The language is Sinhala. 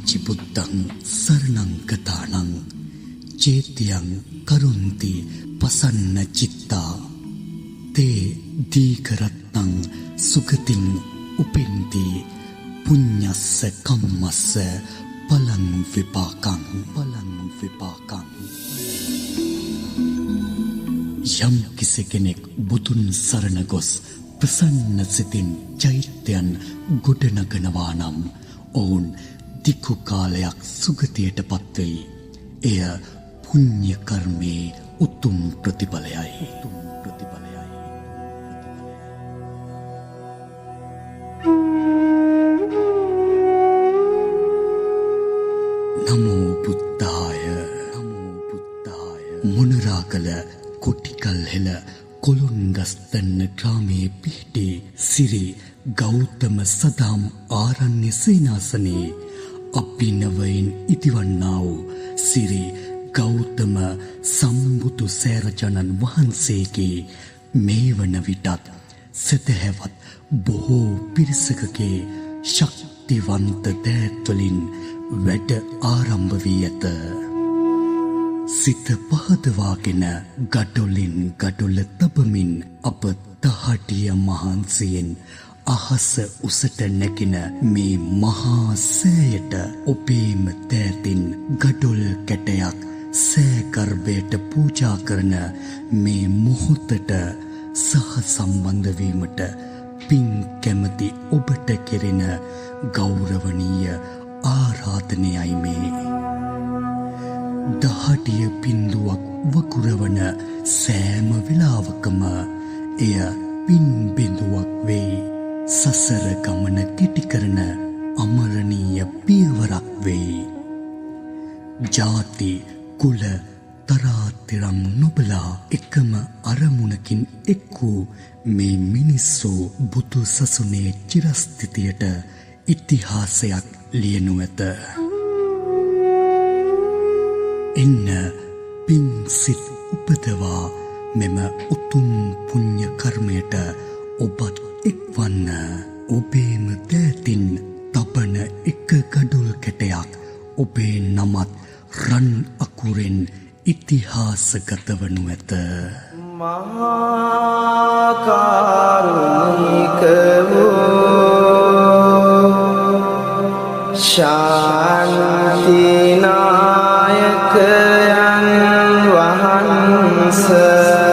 අනිච්ච බුද්ධං සරණං ගතානං චේතියං කරුන්ති පසන්න චිත්තා තේ දීකරත්නං සුගතින් උපෙන්ති පුඤ්ඤස්ස කම්මස්ස පලං විපාකං යම් කෙනෙක් බුදුන් සරණ ගොස් ප්‍රසන්න සිතින් චෛත්‍යයන් ගොඩනගනවා නම් ඔවුන් දික්කු කාලයක් සුගතියටපත් වෙයි. එය පුණ්‍ය කර්මයේ උතුම් ප්‍රතිඵලයයි. නමෝ බුද්ධාය මොනරාගල කොටිකල් හෙළ කොළුන්ගස්තන්න ග්‍රාමයේ පිහිටි සිරි ගෞතම සදාම් ආරණ්‍ය සේනාසනයේ අභිනවයෙන් ඉතිවන්නා වූ සිරි ගෞතම සම්බුදු සෑරජනන් වහන්සේගේ මේ වන විටත් සතහැවත් බොහෝ පිරිසකගේ ශක්තිවන්ත දෑත්වලින් වැඩ ආරම්භ වී ඇත. සිත පහදවාගෙන ගඩොලින් ගඩොල තබමින් අප දහඩිය මහන්සියෙන් අහස උසට නැගෙන මේ මහා සෑයට ඔබේම දෑතින් ගඩොල් කැටයක් සෑගර්භයට පූජා කරන මේ මොහොතට සහ සම්බන්ධ වීමට පින් කැමති ඔබට කෙරෙන ගෞරවනීය ආරාධනයයි මේ. දහඩිය බිඳුවක් වකුරවන සෑම වෙලාවකම එය පින් බිඳුවක් වෙයි. සසර ගමන කෙටි කරන අමරණීය පියවරක් වෙයි. ජාති කුල තරාතිරම් නොබලා එකම අරමුණකින් එක් වූ මේ මිනිස්සු බුදු සසුනේ චිරස්ථිතියට ඉතිහාසයක් ලියනු ඇත. එන්න පින් සිත් උපදවා මෙම උතුම් පුණ්‍ය කර්මයට ඔබත් එක්වන්න. ඔබේම දෑතින් තබන එක ගඩොල් කැටයක් ඔබේ නමත් රන් අකුරෙන් ඉතිහාසගත වනු ඇත. මහා කරුණික වූ ශාන්තිනායකයන් වහන්සේ